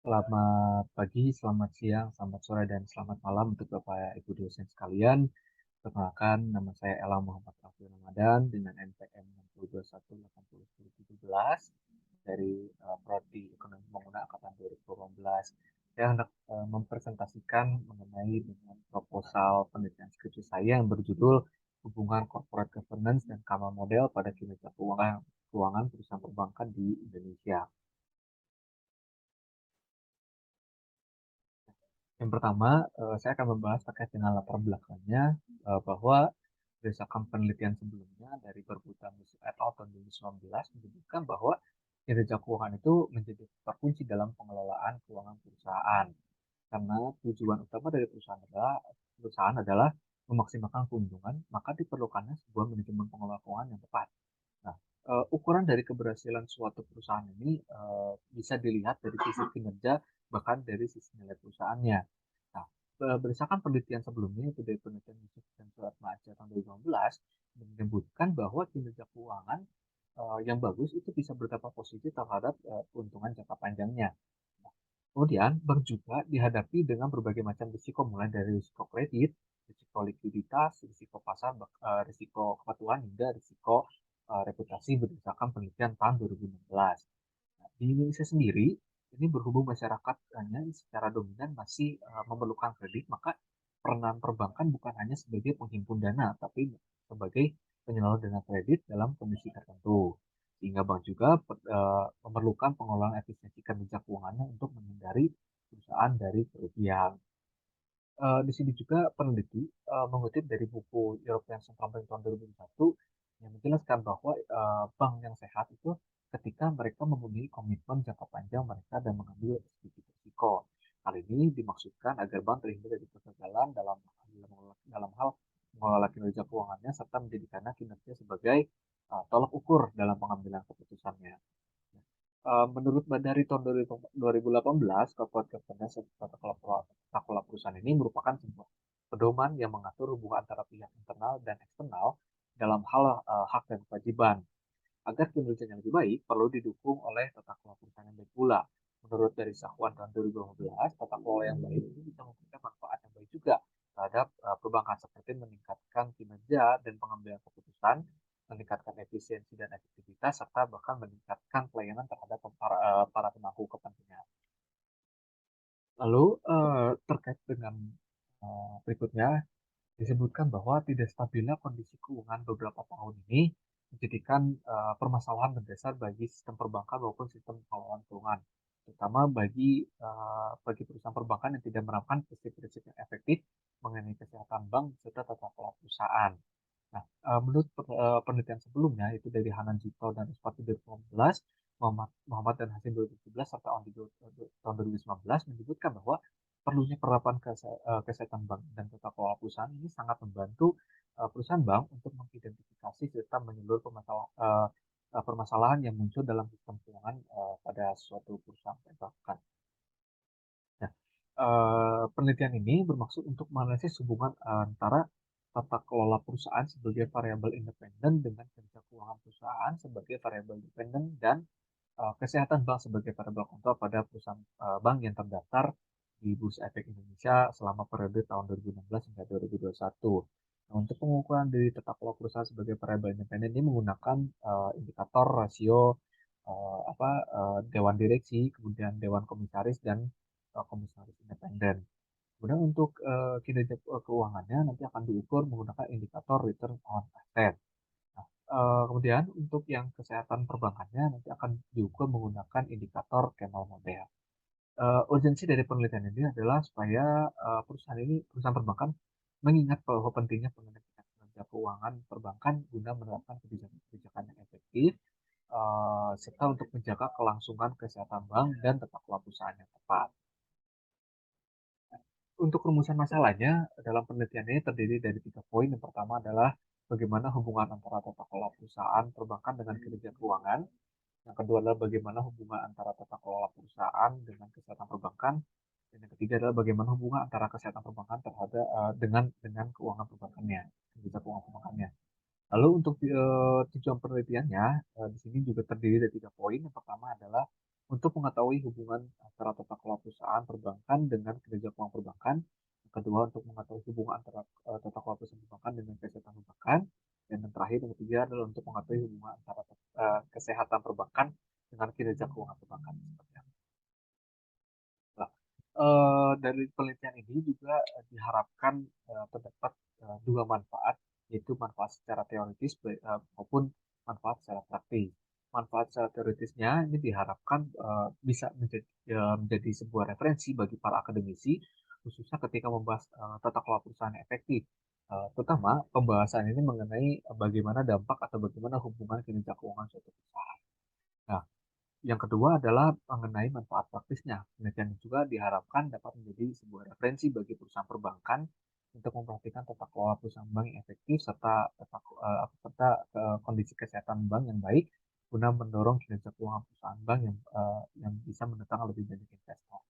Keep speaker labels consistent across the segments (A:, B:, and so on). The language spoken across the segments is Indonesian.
A: Selamat pagi, selamat siang, selamat sore, dan selamat malam untuk Bapak Ibu dosen sekalian. Perkenalkan, nama saya Ella Muhammad Raffi Ramadan dengan NPM 602180017 dari Prodi Ekonomi Pembangunan Angkatan 2018. Saya hendak mempresentasikan mengenai dengan proposal penelitian skripsi saya yang berjudul Hubungan Corporate Governance dan Kamar Model pada Kinerja Keuangan Perusahaan Perbankan di Indonesia. Yang pertama, saya akan membahas terkait dengan latar belakangnya, bahwa berdasarkan penelitian sebelumnya dari Bermudamus et al. Tahun 2019 menyebutkan bahwa kinerja keuangan itu menjadi faktor kunci dalam pengelolaan keuangan perusahaan. Karena tujuan utama dari perusahaan adalah memaksimalkan keuntungan, maka diperlukannya sebuah manajemen pengelolaan keuangan yang tepat. Nah, ukuran dari keberhasilan suatu perusahaan ini bisa dilihat dari sisi kinerja, bahkan dari sisi nilai perusahaannya. Nah, berdasarkan penelitian sebelumnya, itu dari penelitian Yusuf dan Suratma Aja tahun 2015, menyebutkan bahwa kinerja keuangan yang bagus itu bisa berdampak positif terhadap keuntungan jangka panjangnya. Nah, kemudian, bank juga dihadapi dengan berbagai macam risiko, mulai dari risiko kredit, risiko likuiditas, risiko pasar, risiko kepatuhan, hingga risiko reputasi berdasarkan penelitian tahun 2016. Nah, di Indonesia sendiri, ini berhubung masyarakatnya secara dominan masih memerlukan kredit, maka peranan perbankan bukan hanya sebagai penghimpun dana, tapi sebagai penyalur dana kredit dalam kondisi tertentu. Sehingga bank juga memerlukan pengelolaan efisiensi kinerja keuangannya untuk menghindari perusahaan dari kerugian. Di sini juga peneliti mengutip dari buku European Central Bank tahun 2001 yang menjelaskan bahwa bank yang sehat itu ketika mereka memenuhi komitmen jangka panjang mereka dan mengambil risiko. Hal ini dimaksudkan agar bank terhindar dari kegagalan dalam hal mengelola kinerja keuangannya serta menjadikannya kinerja sebagai tolak ukur dalam pengambilan keputusannya. Menurut Badari tahun 2018, Corporate Governance atau tata kelola perusahaan ini merupakan sebuah pedoman yang mengatur hubungan antara pihak internal dan eksternal dalam hal hak dan kewajiban. Agar kinerjanya lebih baik, perlu didukung oleh tata kelola perusahaan yang baik pula. Menurut dari Sahwan tahun 2015, tata kelola yang baik ini bisa memberikan manfaat yang baik juga terhadap perbankan, seperti meningkatkan kinerja dan pengambilan keputusan, meningkatkan efisiensi dan efektivitas, serta bahkan meningkatkan pelayanan terhadap para pemangku kepentingan. Lalu terkait dengan berikutnya, disebutkan bahwa tidak stabilnya kondisi keuangan beberapa tahun ini menjadikan permasalahan mendasar bagi sistem perbankan maupun sistem pengelolaan keuangan, terutama bagi perusahaan perbankan yang tidak menerapkan prinsip-prinsip yang efektif mengenai kesehatan bank serta tata kelola perusahaan. Nah, menurut penelitian sebelumnya itu dari Hanan Jito dan Ispati 2015, Muhammad dan Hasim 2017 serta Ondi tahun 2019 menyebutkan bahwa perlunya penerapan kesehatan bank dan tata kelola perusahaan ini sangat membantu perusahaan bank untuk mengidentifikasi serta menyeluruh permasalahan yang muncul dalam sistem keuangan pada suatu perusahaan perbankan. Nah, penelitian ini bermaksud untuk menganalisis hubungan antara tata kelola perusahaan sebagai variabel independen dengan kerja keuangan perusahaan sebagai variabel independen dan kesehatan bank sebagai variabel kontrol pada perusahaan bank yang terdaftar di Bursa Efek Indonesia selama periode tahun 2016 hingga 2021. Nah, untuk pengukuran dari tata kelola perusahaan sebagai variabel independen ini menggunakan indikator rasio dewan direksi, kemudian dewan komisaris dan komisaris independen. Kemudian untuk kinerja keuangannya nanti akan diukur menggunakan indikator return on asset. Nah, kemudian untuk yang kesehatan perbankannya nanti akan diukur menggunakan indikator Kemal Model. Urgensi dari penelitian ini adalah supaya perusahaan perbankan mengingat bahwa pentingnya pengendalian kinerja keuangan perbankan guna menerapkan kebijakan yang efektif, serta untuk menjaga kelangsungan kesehatan bank dan tata kelola perusahaan yang tepat. Untuk rumusan masalahnya, dalam penelitian ini terdiri dari 3 poin. Yang pertama adalah bagaimana hubungan antara tata kelola perusahaan perbankan dengan kinerja keuangan. Yang kedua adalah bagaimana hubungan antara tata kelola perusahaan dengan kesehatan perbankan. Dan yang ketiga adalah bagaimana hubungan antara kesehatan perbankan dengan keuangan perbankannya, kinerja keuangan perbankannya. Lalu untuk tujuan penelitiannya, di sini juga terdiri dari 3 poin. Yang pertama adalah untuk mengetahui hubungan antara tata kelola perusahaan perbankan dengan kinerja keuangan perbankan. Yang kedua, untuk mengetahui hubungan antara tata kelola perusahaan perbankan dengan kesehatan perbankan. Dan yang terakhir, yang ketiga adalah untuk mengetahui hubungan antara kesehatan perbankan dengan kinerja keuangan perbankan. Seperti apa. Nah, dari penelitian ini juga diharapkan terdapat dua manfaat, yaitu manfaat secara teoritis maupun manfaat secara praktis. Manfaat secara teoritisnya ini diharapkan bisa menjadi sebuah referensi bagi para akademisi, khususnya ketika membahas tata kelola perusahaan yang efektif. Terutama pembahasan ini mengenai bagaimana dampak atau bagaimana hubungan kinerja keuangan suatu perusahaan. Nah, yang kedua adalah mengenai manfaat praktisnya. Penelitian juga diharapkan dapat menjadi sebuah referensi bagi perusahaan perbankan untuk memperhatikan tata kelola perusahaan bank yang efektif serta kondisi kesehatan bank yang baik guna mendorong kinerja keuangan perusahaan bank yang bisa mendatangkan lebih banyak investor.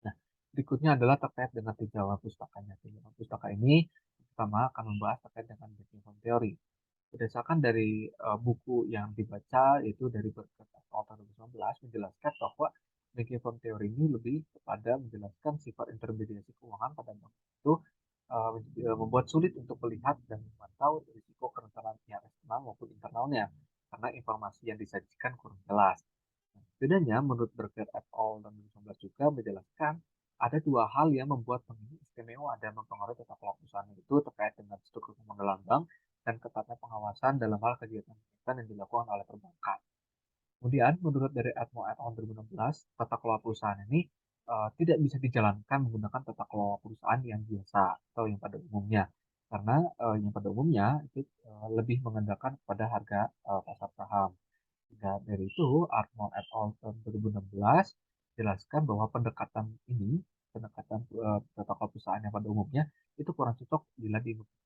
A: Nah, berikutnya adalah terkait dengan tinjauan pustakanya. Tinjauan pustaka ini pertama akan membahas terkait dengan banking form theory. Berdasarkan dari buku yang dibaca, yaitu dari Berkeley tahun 2019, menjelaskan bahwa banking form theory ini lebih kepada menjelaskan sifat intermediasi keuangan pada bank itu membuat sulit untuk melihat dan memantau risiko kerentanan yang eksternal maupun internalnya karena informasi yang disajikan kurang jelas. Bedanya, menurut Berger et al. 2019 juga menjelaskan ada dua hal yang membuat bank ini istimewa dan mempengaruhi tata kelola perusahaan itu terkait dengan struktur pemodelan bank dan ketatnya pengawasan dalam hal kegiatan yang dilakukan oleh perbankan. Kemudian, menurut dari Atmo et al. 2016, tata kelola perusahaan ini tidak bisa dijalankan menggunakan tata kelola perusahaan yang biasa atau yang pada umumnya. Karena yang pada umumnya itu lebih mengandalkan pada harga pasar saham. Nah, dari itu, Arnold et al. Tahun 2016 jelaskan bahwa pendekatan tata kelola perusahaan yang pada umumnya itu kurang cocok bila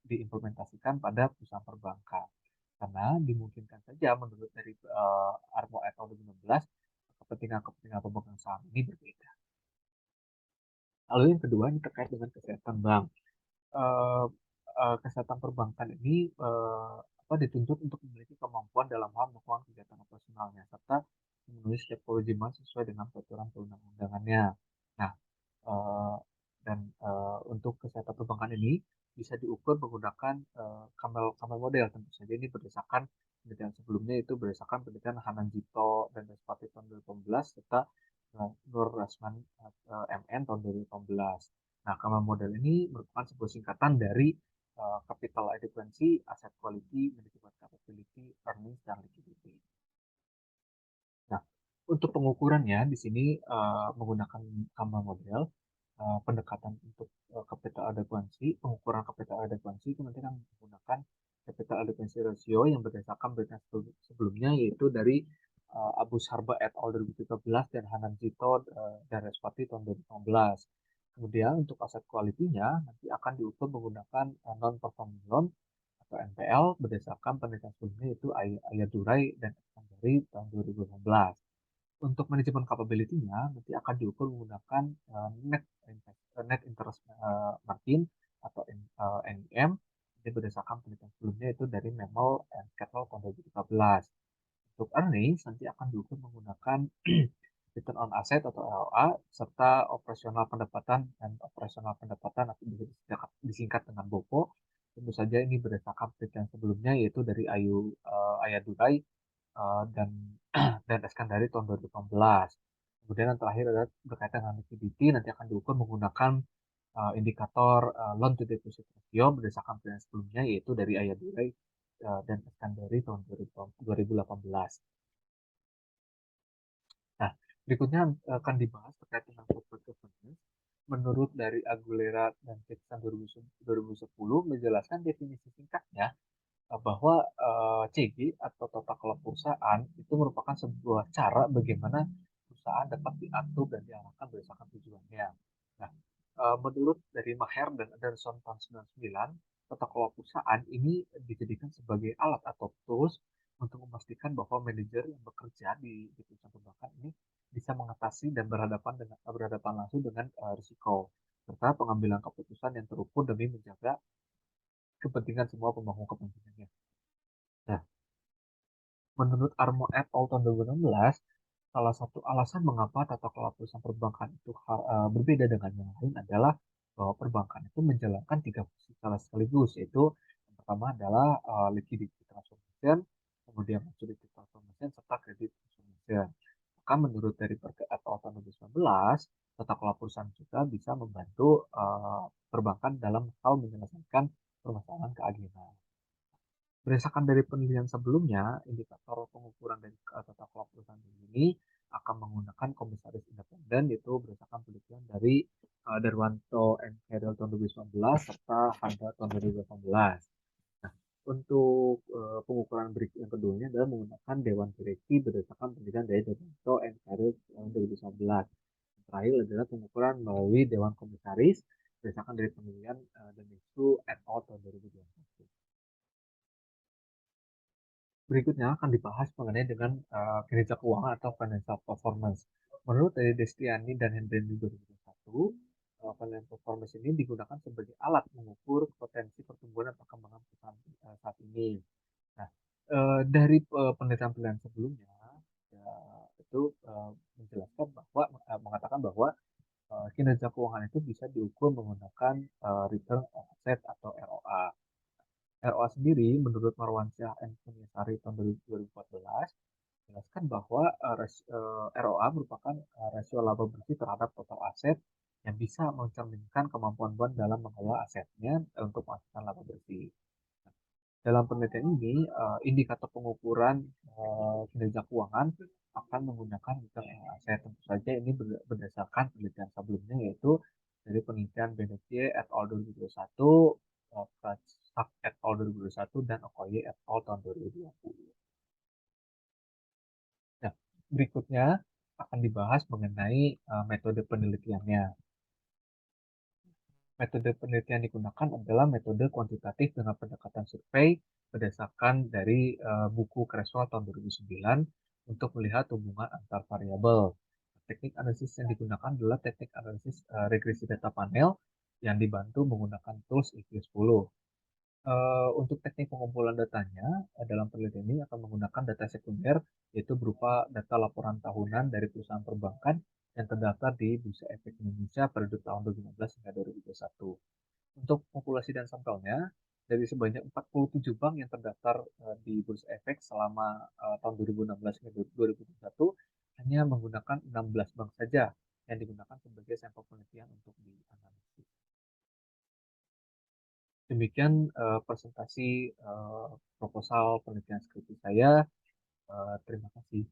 A: diimplementasikan pada perusahaan perbankan. Karena dimungkinkan saja menurut dari Arnold et al. 2016, kepentingan-kepentingan pemegang saham ini berbeda. Lalu yang kedua ini terkait dengan kesehatan bank. eh, Kesehatan perbankan ini dituntut untuk memiliki kemampuan dalam hal melakukan kegiatan operasionalnya serta memenuhi setiap kewajiban sesuai dengan peraturan perundang-undangannya. Nah, eh, dan untuk kesehatan perbankan ini bisa diukur menggunakan Camel model. Tentu saja ini berdasarkan penelitian sebelumnya, itu berdasarkan penelitian Hanan Jito dan Despati tahun 2018 serta Nur Rasman MN tahun 2018. Nah, Camel model ini merupakan sebuah singkatan dari capital adequacy, asset quality, management capability, earnings, dan liquidity. Nah, untuk pengukurannya di sini menggunakan Camel model, pendekatan untuk capital adequacy, pengukuran capital adequacy itu nanti akan menggunakan capital adequacy ratio yang berdasarkan berita sebelumnya, yaitu dari Abu Sarba et al. 2013 dan Hanan Jito dan Respati tahun 2015. Kemudian untuk aset quality-nya nanti akan diukur menggunakan non-performing loan atau NPL berdasarkan penelitian sebelumnya, yaitu Ayat Durai dan dari tahun 2015. Untuk manajemen capability-nya nanti akan diukur menggunakan net interest margin atau NIM. Ini berdasarkan penelitian sebelumnya itu dari Memel and Kettle tahun 2015. Untuk earnings nanti akan diukur menggunakan return on asset atau ROA serta operasional pendapatan dan operasional pendapatan atau bisa disingkat dengan BOPO. Tentu saja ini berdasarkan penelitian sebelumnya, yaitu dari Ayat Durai dan Eskandari tahun 2018. Kemudian yang terakhir adalah berkaitan dengan liquidity, nanti akan diukur menggunakan indikator loan to deposit ratio berdasarkan penelitian sebelumnya, yaitu dari Ayat Durai dan Eskandari tahun 2018. Nah, berikutnya akan dibahas terkait dengan corporate governance. Menurut dari Aguilera dan Jackson 2010 menjelaskan definisi singkatnya bahwa CG atau tata kelola perusahaan itu merupakan sebuah cara bagaimana perusahaan dapat diatur dan diarahkan berdasarkan tujuannya. Nah, menurut dari Maher dan Anderson tahun 99, tata kelola perusahaan ini dijadikan sebagai alat atau tools untuk memastikan bahwa manajer yang bekerja di perusahaan perbankan ini bisa mengatasi dan berhadapan langsung dengan risiko serta pengambilan keputusan yang terukur demi menjaga kepentingan semua pemangku kepentingannya. Nah, menurut Armo et al. Tahun 2016, salah satu alasan mengapa tata kelola perusahaan perbankan itu berbeda dengan yang lain adalah bahwa perbankan itu menjalankan 3 fungsi secara sekaligus, yaitu yang pertama adalah, liquidity transformation, kemudian maturity transformation, serta credit transformation. Maka menurut dari Perda atau tahun 2019, tata kelola perusahaan juga bisa membantu, perbankan dalam hal menyelesaikan permasalahan keagenan. Berdasarkan dari penelitian sebelumnya, indikator pengukuran dari tata kelola perusahaan ini akan menggunakan komisaris independen, yaitu berdasarkan penelitian dari Darwanto and Carol tahun 2019 serta Handa tahun 2018. Nah, untuk pengukuran berikut yang keduanya adalah menggunakan Dewan Direksi berdasarkan penelitian dari Darwanto and Carol tahun 2019. Yang terakhir adalah pengukuran melalui Dewan Komisaris berdasarkan dari penelitian Denisu et al. Tahun 2021. Berikutnya akan dibahas mengenai dengan kinerja keuangan atau financial performance. Menurut dari Destiani dan Hendreni 2021, financial performance ini digunakan sebagai alat mengukur potensi pertumbuhan dan perkembangan perusahaan saat ini. Nah, dari penelitian-penelitian sebelumnya, ya, itu menjelaskan bahwa mengatakan bahwa kinerja keuangan itu bisa diukur menggunakan return on asset atau ROA. ROA sendiri menurut Marwansyah and Punyasari tahun 2014 menjelaskan bahwa ROA merupakan rasio laba bersih terhadap total aset yang bisa mencerminkan kemampuan bank dalam mengelola asetnya untuk menghasilkan laba bersih. Dalam penelitian ini, indikator pengukuran kinerja keuangan akan menggunakan return on asset. Tentu saja ini berdasarkan penelitian sebelumnya, yaitu dari penelitian Benetier et al. 2021, Prasak et al. 2021, dan Okoye et al. Tahun 2020. Nah, berikutnya akan dibahas mengenai metode penelitiannya. Metode penelitian yang digunakan adalah metode kuantitatif dengan pendekatan survei berdasarkan dari buku Creswell tahun 2009 untuk melihat hubungan antar variabel. Teknik analisis yang digunakan adalah teknik analisis regresi data panel yang dibantu menggunakan tools EQ10. Untuk teknik pengumpulan datanya, dalam penelitian ini akan menggunakan data sekunder, yaitu berupa data laporan tahunan dari perusahaan perbankan yang terdaftar di Bursa Efek Indonesia periode tahun 2015 hingga 2021. Untuk populasi dan sampelnya, dari sebanyak 47 bank yang terdaftar di Bursa Efek selama tahun 2016 hingga 2021, hanya menggunakan 16 bank saja yang digunakan sebagai sampel penelitian untuk dianalisis. Demikian presentasi proposal penelitian skripsi saya. Terima kasih.